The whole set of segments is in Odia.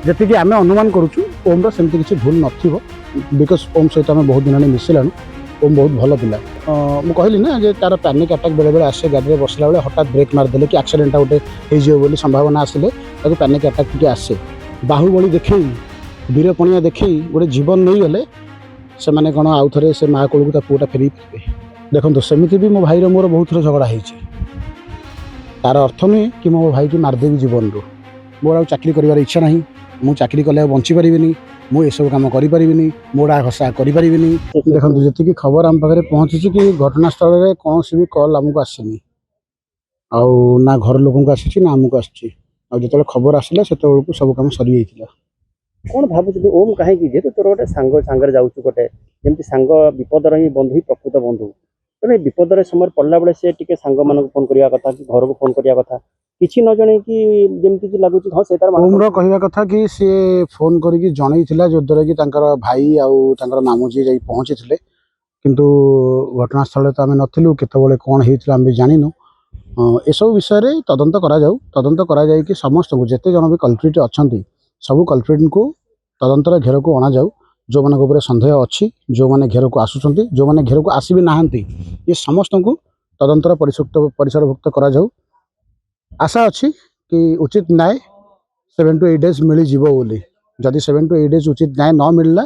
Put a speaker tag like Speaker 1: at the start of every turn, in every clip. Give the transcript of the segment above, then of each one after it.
Speaker 1: ଯେତିକି ଆମେ ଅନୁମାନ କରୁଛୁ ଓମ୍ର ସେମିତି କିଛି ଭୁଲ ନଥିବ ବିକଜ ଓମ୍ ସହିତ ଆମେ ବହୁତ ଦିନ ହେଲାଣି ମିଶିଲାଣୁ। ଓମ୍ ବହୁତ ଭଲ ପିଲା। ମୁଁ କହିଲି ନା ଯେ ତାର ପ୍ୟାନିକ୍ ଆଟାକ୍ ବେଳେବେଳେ ଆସେ ଗାଡ଼ିରେ ବସିଲା ବେଳେ ହଠାତ୍ ବ୍ରେକ୍ ମାରିଦେଲେ କି ଆକ୍ସିଡେଣ୍ଟଟା ଗୋଟେ ହେଇଯିବ ବୋଲି ସମ୍ଭାବନା ଆସିଲେ ତାକୁ ପ୍ୟାନିକ୍ ଆଟାକ୍ ଟିକେ ଆସେ। ବାହୁବଳୀ ଦେଖେଇ ବୀରପଣିଆ ଦେଖେଇ ଗୋଟେ ଜୀବନ ନେଇଗଲେ ସେମାନେ କ'ଣ ଆଉ ଥରେ ସେ ମା କୋଳକୁ ତା ପୁଅଟା ଫେରେଇ ପାରିବେ? ଦେଖନ୍ତୁ ସେମିତି ବି ମୋ ଭାଇର ମୋର ବହୁତ ଥର ଝଗଡ଼ା ହେଇଛି। ତାର ଅର୍ଥ ନୁହେଁ କି ମୋ ଭାଇକି ମାରିଦେବି ଜୀବନରୁ। ମୋର ଆଉ ଚାକିରି କରିବାର ଇଚ୍ଛା ନାହିଁ। ମୁଁ ଚାକିରି କଲେ ଆଉ ବଞ୍ଚିପାରିବିନି। ମୁଁ ଏସବୁ କାମ କରିପାରିବିନି। ମୋଡ଼ା ଘଷା କରିପାରିବିନି। ଦେଖନ୍ତୁ ଯେତିକି ଖବର ଆମ ପାଖରେ ପହଞ୍ଚିଛି କି ଘଟଣାସ୍ଥଳରେ କୌଣସି ବି କଲ୍ ଆମକୁ ଆସିନି, ଆଉ ନା ଘର ଲୋକଙ୍କୁ ଆସିଛି ନା ଆମକୁ ଆସିଛି। ଆଉ ଯେତେବେଳେ ଖବର ଆସିଲା ସେତେବେଳକୁ ସବୁ କାମ ସରିଯାଇଥିଲା।
Speaker 2: କ'ଣ ଭାବୁଛନ୍ତି ଓମ୍ କାହିଁକି, ଯେହେତୁ ତୋର ଗୋଟେ ସାଙ୍ଗରେ ଯାଉଛୁ, ଗୋଟେ ଯେମିତି ସାଙ୍ଗ ବିପଦର ହିଁ ବନ୍ଧୁ ହିଁ ପ୍ରକୃତ ବନ୍ଧୁ, ତେଣୁ ଏ ବିପଦରେ ସମୟରେ ପଡ଼ିଲା ବେଳେ ସେ ଟିକେ ସାଙ୍ଗମାନଙ୍କୁ ଫୋନ୍ କରିବା କଥା କି ଘରକୁ ଫୋନ୍ କରିବା କଥା, କିଛି ନ ଜଣେଇକି ଯେମିତିକି ଲାଗୁଛି ହଁ ସେ ତାର
Speaker 1: ଓମ୍ର କହିବା କଥା କି ସିଏ ଫୋନ୍ କରିକି ଜଣେଇଥିଲା, ଯଦ୍ୱାରା କି ତାଙ୍କର ଭାଇ ଆଉ ତାଙ୍କର ମାମୁଁ ଯିଏ ଯାଇ ପହଞ୍ଚିଥିଲେ, କିନ୍ତୁ ଘଟଣାସ୍ଥଳରେ ତ ଆମେ ନଥିଲୁ। କେତେବେଳେ କ'ଣ ହେଇଥିଲା ଆମେ ବି ଜାଣିନୁ। ଏସବୁ ବିଷୟରେ ତଦନ୍ତ କରାଯାଉ। ତଦନ୍ତ କରାଯାଇକି ସମସ୍ତଙ୍କୁ, ଯେତେ ଜଣ ବି କଲପ୍ରିଟ୍ ଅଛନ୍ତି ସବୁ କଲପ୍ରିଟ୍ଙ୍କୁ ତଦନ୍ତର ଘେରକୁ ଅଣାଯାଉ। ଯେଉଁମାନଙ୍କ ଉପରେ ସନ୍ଦେହ ଅଛି, ଯେଉଁମାନେ ଘେରକୁ ଆସୁଛନ୍ତି, ଯେଉଁମାନେ ଘେରକୁ ଆସିବି ନାହାନ୍ତି, ଏ ସମସ୍ତଙ୍କୁ ତଦନ୍ତର ପରିସରଭୁକ୍ତ କରାଯାଉ। ଆଶା ଅଛି କି ଉଚିତ ନ୍ୟାୟ 7 to 8 days ମିଳିଯିବ ବୋଲି। ଯଦି 7 to 8 days ଉଚିତ ନ୍ୟାୟ ନ ମିଳିଲା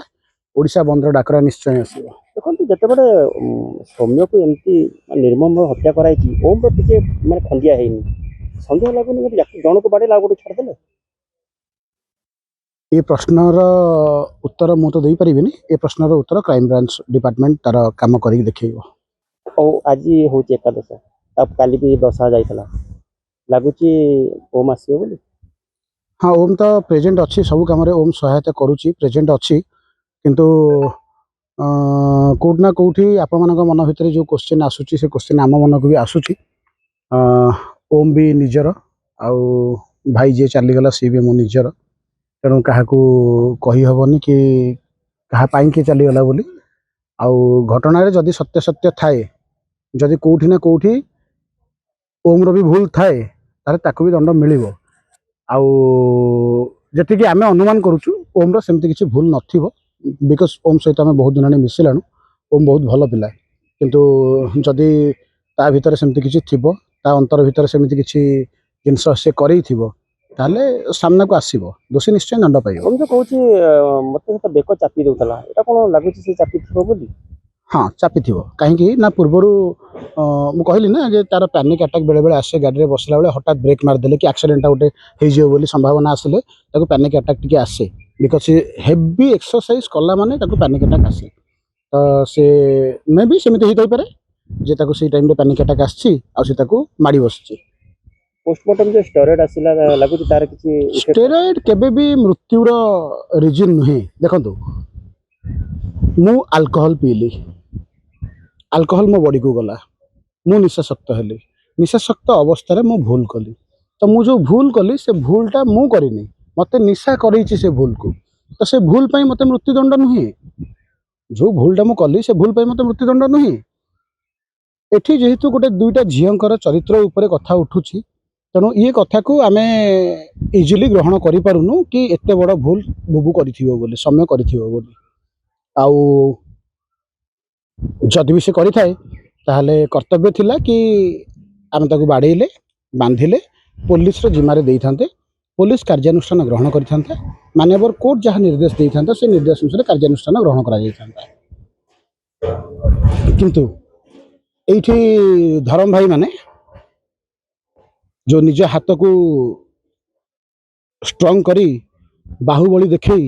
Speaker 1: ଓଡ଼ିଶା ବନ୍ଦର ଡାକରା ନିଶ୍ଚୟ ଆସିବ।
Speaker 2: ଦେଖନ୍ତୁ ଯେତେବେଳେ ସୌମ୍ୟକୁ ଏମିତି ନିର୍ମମ ହତ୍ୟା କରାଯାଇଛି, ଓମ୍ର ଟିକେ ମାନେ ଖଣ୍ଡିଆ ହେଇନି, ସନ୍ଦେହ ଲାଗୁନି ଗୋଟେ ଜଣକୁ ବାଡ଼େଇଲା ଆଉ ଗୋଟେ ଛାଡ଼ିଦେଲେ?
Speaker 1: ଏ ପ୍ରଶ୍ନର ଉତ୍ତର ମୁଁ ତ ଦେଇପାରିବିନି। ଏ ପ୍ରଶ୍ନର ଉତ୍ତର କ୍ରାଇମବ୍ରାଞ୍ଚ ଡିପାର୍ଟମେଣ୍ଟ ତାର କାମ କରିକି ଦେଖେଇବ।
Speaker 2: ଆଉ ଆଜି ହେଉଛି ଏକାଦଶ, କାଲି ବି ଦଶା ଯାଇଥିଲା, ଲାଗୁଛି ଓମ୍ ଆସିବ ବୋଲି?
Speaker 1: ହଁ, ଓମ୍ ତ ପ୍ରେଜେଣ୍ଟ ଅଛି, ସବୁ କାମରେ ଓମ୍ ସହାୟତା କରୁଛି, ପ୍ରେଜେଣ୍ଟ ଅଛି। କିନ୍ତୁ କେଉଁଠି ନା କେଉଁଠି ଆପଣମାନଙ୍କ ମନ ଭିତରେ ଯେଉଁ କୋଶ୍ଚିନ୍ ଆସୁଛି ସେ କୋଶ୍ଚିନ୍ ଆମ ମନକୁ ବି ଆସୁଛି। ଓମ୍ ବି ନିଜର, ଆଉ ଭାଇ ଯିଏ ଚାଲିଗଲା ସିଏ ବି ମୋ ନିଜର। ତେଣୁ କାହାକୁ କହିହେବନି କି କାହା ପାଇଁ କିଏ ଚାଲିଗଲା ବୋଲି। ଆଉ ଘଟଣାରେ ଯଦି ସତ୍ୟ ଥାଏ, ଯଦି କେଉଁଠି ନା କେଉଁଠି ଓମ୍ର ବି ଭୁଲ ଥାଏ, ତାହେଲେ ତାକୁ ବି ଦଣ୍ଡ ମିଳିବ। ଆଉ ଯେତିକି ଆମେ ଅନୁମାନ କରୁଛୁ ଓମ୍ର ସେମିତି କିଛି ଭୁଲ ନଥିବ ବିକଜ ଓମ୍ ସହିତ ଆମେ ବହୁତ ଦିନ ହେଲାଣି ମିଶିଲାଣୁ। ଓମ୍ ବହୁତ ଭଲ ପିଲା। କିନ୍ତୁ ଯଦି ତା ଭିତରେ ସେମିତି କିଛି ଥିବ, ତା ଅନ୍ତର ଭିତରେ ସେମିତି କିଛି ଜିନିଷ ସେ କରେଇଥିବ, ତାହେଲେ ସାମ୍ନାକୁ ଆସିବ, ଦୋଷୀ ନିଶ୍ଚୟ ଦଣ୍ଡ ପାଇବ।
Speaker 2: ଓମ୍ ଯୋଉ କହୁଛି ମୋତେ ତ ବେକ ଚାପି ଦେଉଥିଲା, ଏଇଟା କ'ଣ ଲାଗୁଛି ସେ ଚାପିଥିବ ବୋଲି?
Speaker 1: ହଁ, ଚାପିଥିବ। କାହିଁକି ନା ପୂର୍ବରୁ ମୁଁ କହିଲି ନା ଯେ ତାର ପ୍ୟାନିକ୍ ଆଟାକ୍ ବେଳେବେଳେ ଆସେ ଗାଡ଼ିରେ ବସିଲା ବେଳେ ହଠାତ୍ ବ୍ରେକ୍ ମାରିଦେଲେ କି ଆକ୍ସିଡେଣ୍ଟଟା ଗୋଟେ ହେଇଯିବ ବୋଲି ସମ୍ଭାବନା ଆସିଲେ ତାକୁ ପ୍ୟାନିକ୍ ଆଟାକ୍ ଟିକେ ଆସେ। ବିକଜ ସେ ହେଭି ଏକ୍ସରସାଇଜ କଲା ମାନେ ତାକୁ ପ୍ୟାନିକ୍ ଆଟାକ୍ ଆସେ। ତ ସେ ମେ ବି ସେମିତି ହେଇଥାଇପାରେ ଯେ ତାକୁ ସେଇ ଟାଇମ୍ରେ ପ୍ୟାନିକ୍ ଆଟାକ୍ ଆସିଛି ଆଉ ସେ ତାକୁ ମାଡ଼ି ବସିଛି।
Speaker 2: ପୋଷ୍ଟମର୍ଟମ ଯେଉଁ ଷ୍ଟେରଏଡ୍ ଆସିଲା, ଲାଗୁଛି ତାର କିଛି
Speaker 1: ଷ୍ଟେରଏଡ୍ କେବେ ବି ମୃତ୍ୟୁର ରିଜିନ୍ ନୁହେଁ। ଦେଖନ୍ତୁ, ମୁଁ ଆଲକୋହଲ ପିଇଲି, ଆଲକୋହଲ ମୋ ବଡ଼ିକୁ ଗଲା, ମୁଁ ନିଶାସକ୍ତ ହେଲି, ନିଶାସକ୍ତ ଅବସ୍ଥାରେ ମୁଁ ଭୁଲ କଲି। ତ ମୁଁ ଯେଉଁ ଭୁଲ କଲି ସେ ଭୁଲଟା ମୁଁ କରିନି, ମୋତେ ନିଶା କରେଇଛି ସେ ଭୁଲକୁ। ତ ସେ ଭୁଲ ପାଇଁ ମୋତେ ମୃତ୍ୟୁଦଣ୍ଡ ନୁହେଁ। ଯେଉଁ ଭୁଲଟା ମୁଁ କଲି ସେ ଭୁଲ ପାଇଁ ମୋତେ ମୃତ୍ୟୁଦଣ୍ଡ ନୁହେଁ। ଏଠି ଯେହେତୁ ଗୋଟେ ଦୁଇଟା ଝିଅଙ୍କର ଚରିତ୍ର ଉପରେ କଥା ଉଠୁଛି, ତେଣୁ ଇଏ କଥାକୁ ଆମେ ଇଜିଲି ଗ୍ରହଣ କରିପାରୁନୁ କି ଏତେ ବଡ଼ ଭୁଲ ବୁବୁ କରିଥିବ ବୋଲି, ସୌମ୍ୟ କରିଥିବ ବୋଲି। ଆଉ ଯଦି ବି ସେ କରିଥାଏ ତାହେଲେ କର୍ତ୍ତବ୍ୟ ଥିଲା କି ଆମେ ତାକୁ ବାଡ଼େଇଲେ, ବାନ୍ଧିଲେ, ପୋଲିସର ଜିମାରେ ଦେଇଥାନ୍ତେ, ପୋଲିସ କାର୍ଯ୍ୟାନୁଷ୍ଠାନ ଗ୍ରହଣ କରିଥାନ୍ତା, ମାନ୍ୟବର କୋର୍ଟ ଯାହା ନିର୍ଦ୍ଦେଶ ଦେଇଥାନ୍ତା ସେ ନିର୍ଦ୍ଦେଶ ଅନୁସାରେ କାର୍ଯ୍ୟାନୁଷ୍ଠାନ ଗ୍ରହଣ କରାଯାଇଥାନ୍ତା। କିନ୍ତୁ ଏଇଠି ଧରମ ଭାଇମାନେ ଯେଉଁ ନିଜ ହାତକୁ ଷ୍ଟ୍ରଙ୍ଗ କରି ବାହୁବଳୀ ଦେଖେଇ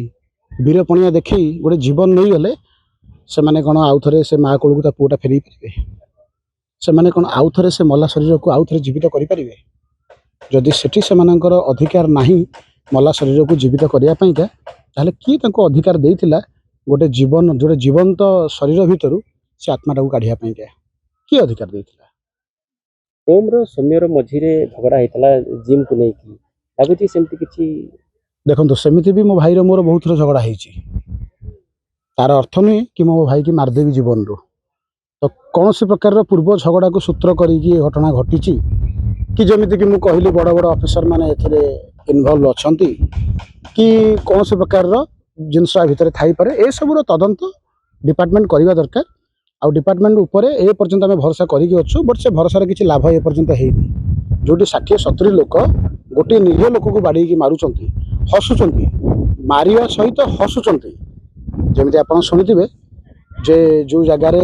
Speaker 1: ବୀରପଣିଆ ଦେଖେଇ ଗୋଟେ ଜୀବନ ନେଇଗଲେ, ସେମାନେ କ'ଣ ଆଉ ଥରେ ସେ ମା କୋଳକୁ ତା ପୁଅଟା ଫେରେଇ ପାରିବେ? ସେମାନେ କ'ଣ ଆଉ ଥରେ ସେ ମଲା ଶରୀରକୁ ଆଉ ଥରେ ଜୀବିତ କରିପାରିବେ? ଯଦି ସେଠି ସେମାନଙ୍କର ଅଧିକାର ନାହିଁ ମଲା ଶରୀରକୁ ଜୀବିତ କରିବା ପାଇଁକା, ତାହେଲେ କିଏ ତାଙ୍କୁ ଅଧିକାର ଦେଇଥିଲା ଗୋଟେ ଜୀବନ୍ତ ଶରୀର ଭିତରୁ ସେ ଆତ୍ମାଟାକୁ କାଢ଼ିବା ପାଇଁକା? କିଏ ଅଧିକାର ଦେଇଥିଲା?
Speaker 2: ଓମ୍ର ସୌମ୍ୟର ମଝିରେ ଝଗଡ଼ା ହେଇଥିଲା ଜିମ୍କୁ ନେଇକି, ଲାଗୁଛି ସେମିତି କିଛି?
Speaker 1: ଦେଖନ୍ତୁ, ସେମିତି ବି ମୋ ଭାଇର ମୋର ବହୁତ ଥର ଝଗଡ଼ା ହେଇଛି। ତାର ଅର୍ଥ ନୁହେଁ କି ମୋ ଭାଇକି ମାରିଦେବି ଜୀବନରୁ। ତ କୌଣସି ପ୍ରକାରର ପୂର୍ବ ଝଗଡ଼ାକୁ ସୂତ୍ର କରିକି ଏ ଘଟଣା ଘଟିଛି କି ଯେମିତିକି ମୁଁ କହିଲି ବଡ଼ ବଡ଼ ଅଫିସରମାନେ ଏଥିରେ ଇନଭଲ୍ଭ ଅଛନ୍ତି କି କୌଣସି ପ୍ରକାରର ଜିନିଷ ଆ ଭିତରେ ଥାଇପାରେ ଏସବୁର ତଦନ୍ତ ଡିପାର୍ଟମେଣ୍ଟ କରିବା ଦରକାର। ଆଉ ଡିପାର୍ଟମେଣ୍ଟ ଉପରେ ଏ ପର୍ଯ୍ୟନ୍ତ ଆମେ ଭରସା କରିକି ଅଛୁ, ବଟ୍ ସେ ଭରସାର କିଛି ଲାଭ ଏ ପର୍ଯ୍ୟନ୍ତ ହେଇନି। ଯେଉଁଠି 60-70 ଲୋକ ଗୋଟିଏ ନିରୀହ ଲୋକକୁ ବାଡ଼େଇକି ମାରୁଛନ୍ତି, ହସୁଛନ୍ତି, ମାରିବା ସହିତ ହସୁଛନ୍ତି। ଯେମିତି ଆପଣ ଶୁଣିଥିବେ ଯେ ଯେଉଁ ଜାଗାରେ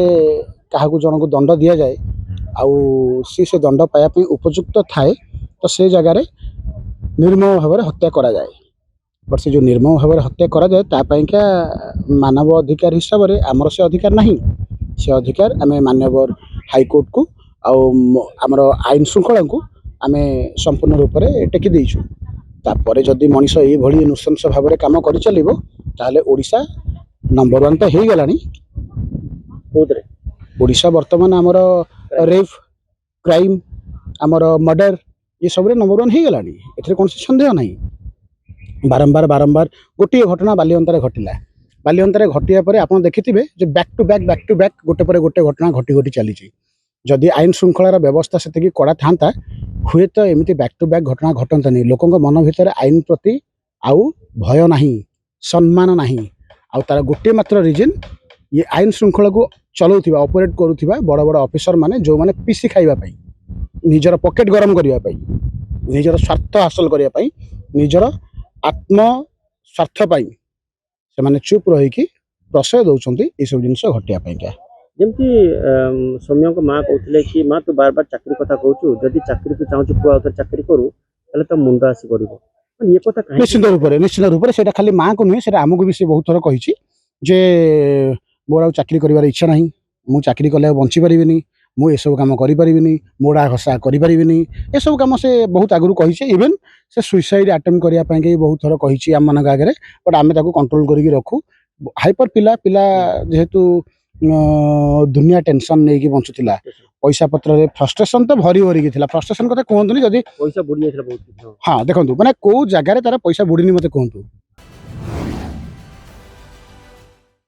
Speaker 1: କାହାକୁ ଜଣକୁ ଦଣ୍ଡ ଦିଆଯାଏ ଆଉ ସେ ଦଣ୍ଡ ପାଇବା ପାଇଁ ଉପଯୁକ୍ତ ଥାଏ, ତ ସେ ଜାଗାରେ ନିର୍ମମ ଭାବରେ ହତ୍ୟା କରାଯାଏ। ବଟ୍ ସେ ଯେଉଁ ନିର୍ମମ ଭାବରେ ହତ୍ୟା କରାଯାଏ ତା ପାଇଁକା ମାନବ ଅଧିକାର ହିସାବରେ ଆମର ସେ ଅଧିକାର ନାହିଁ। ସେ ଅଧିକାର ଆମେ ମାନ୍ୟବର ହାଇକୋର୍ଟକୁ ଆଉ ଆମର ଆଇନ ଶୃଙ୍ଖଳାକୁ ଆମେ ସମ୍ପୂର୍ଣ୍ଣ ରୂପରେ ଟେକି ଦେଇଛୁ। ତାପରେ ଯଦି ମଣିଷ ଏଇଭଳି ନୃଶଂସ ଭାବରେ କାମ କରିଚାଲିବ ତାହେଲେ ଓଡ଼ିଶା ନମ୍ବର 1 ତ ହେଇଗଲାଣି।
Speaker 2: କୋଉଥିରେ
Speaker 1: ଓଡ଼ିଶା ବର୍ତ୍ତମାନ ଆମର ରେପ୍ କ୍ରାଇମ୍, ଆମର ମର୍ଡର, ଏସବୁରେ ନମ୍ବର 1 ହେଇଗଲାଣି। ଏଥିରେ କୌଣସି ସନ୍ଦେହ ନାହିଁ। ବାରମ୍ବାର ଗୋଟିଏ ଘଟଣା ବାଲିଅନ୍ତାରେ ଘଟିଲା। ବାଲିଅନ୍ତାରେ ଘଟିବା ପରେ ଆପଣ ଦେଖିଥିବେ ଯେ ବ୍ୟାକ୍ ଟୁ ବ୍ୟାକ୍ ଗୋଟେ ପରେ ଗୋଟେ ଘଟଣା ଘଟି ଚାଲିଛି। ଯଦି ଆଇନ ଶୃଙ୍ଖଳାର ବ୍ୟବସ୍ଥା ସେତିକି କଡ଼ା ଥାନ୍ତା ହୁଏତ ଏମିତି ବ୍ୟାକ୍ ଟୁ ବ୍ୟାକ୍ ଘଟଣା ଘଟନ୍ତାନି। ଲୋକଙ୍କ ମନ ଭିତରେ ଆଇନ ପ୍ରତି ଆଉ ଭୟ ନାହିଁ, ସମ୍ମାନ ନାହିଁ। ଆଉ ତାର ଗୋଟିଏ ମାତ୍ର ରିଜନ୍, ଇଏ ଆଇନ ଶୃଙ୍ଖଳାକୁ ଚଲାଉଥିବା ଅପରେଟ୍ କରୁଥିବା ବଡ଼ ବଡ଼ ଅଫିସର ମାନେ, ଯେଉଁମାନେ ପିସି ଖାଇବା ପାଇଁ, ନିଜର ପକେଟ୍ ଗରମ କରିବା ପାଇଁ, ନିଜର ସ୍ୱାର୍ଥ ହାସଲ କରିବା ପାଇଁ, ନିଜର ଆତ୍ମ ସ୍ୱାର୍ଥ ପାଇଁ ସେମାନେ ଚୁପ୍ ରହିକି ପ୍ରଶୟ ଦେଉଛନ୍ତି ଏସବୁ ଜିନିଷ ଘଟିବା ପାଇଁକା।
Speaker 2: ଯେମିତି ସୌମ୍ୟଙ୍କ ମା କହୁଥିଲେ କି ମା ତୁ ବାରବାର ଚାକିରି କଥା କହୁଛୁ, ଯଦି ଚାକିରିକୁ ଚାହୁଁଛୁ ପୁଅ ଆଉଥରେ ଚାକିରି କରୁ ତାହେଲେ ତ ମୁଣ୍ଡ ଆସି ପଡ଼ିବ। ଏ କଥା
Speaker 1: ନିଶ୍ଚିତ ରୂପରେ ସେଇଟା ଖାଲି ମାଆକୁ ନୁହେଁ, ସେଇଟା ଆମକୁ ବି ସେ ବହୁତ ଥର କହିଛି ଯେ ମୋର ଆଉ ଚାକିରି କରିବାର ଇଚ୍ଛା ନାହିଁ, ମୁଁ ଚାକିରି କଲେ ଆଉ ବଞ୍ଚିପାରିବିନି, ମୁଁ ଏସବୁ କାମ କରିପାରିବିନି, ମୋଡ଼ା ଘଷା କରିପାରିବିନି, ଏସବୁ କାମ ସେ ବହୁତ ଆଗରୁ କହିଛି। ଇଭେନ୍ ସେ ସୁଇସାଇଡ୍ ଆଟେମ୍ପ୍ଟ କରିବା ପାଇଁକି ବହୁତ ଥର କହିଛି ଆମମାନଙ୍କ ଆଗରେ, ବଟ୍ ଆମେ ତାକୁ କଣ୍ଟ୍ରୋଲ କରିକି ରଖୁ। ହାଇପର ପିଲା ଯେହେତୁ ଦୁନିଆ ଟେନସନ୍ ନେଇକି ବଞ୍ଚୁଥିଲା, ପଇସା ପତ୍ରରେ ଫ୍ରଷ୍ଟ୍ରେସନ୍ ତ ଭରିକି ଥିଲା। ଫ୍ରଷ୍ଟ୍ରେସନ୍ କଥା କୁହନ୍ତୁନି, ଯଦି
Speaker 2: ପଇସା ବୁଡ଼ି ଯାଇଥିଲା ବହୁତ।
Speaker 1: ହଁ ଦେଖନ୍ତୁ, ମାନେ କେଉଁ ଜାଗାରେ ତାର ପଇସା ବୁଡ଼ିନି ମୋତେ କୁହନ୍ତୁ।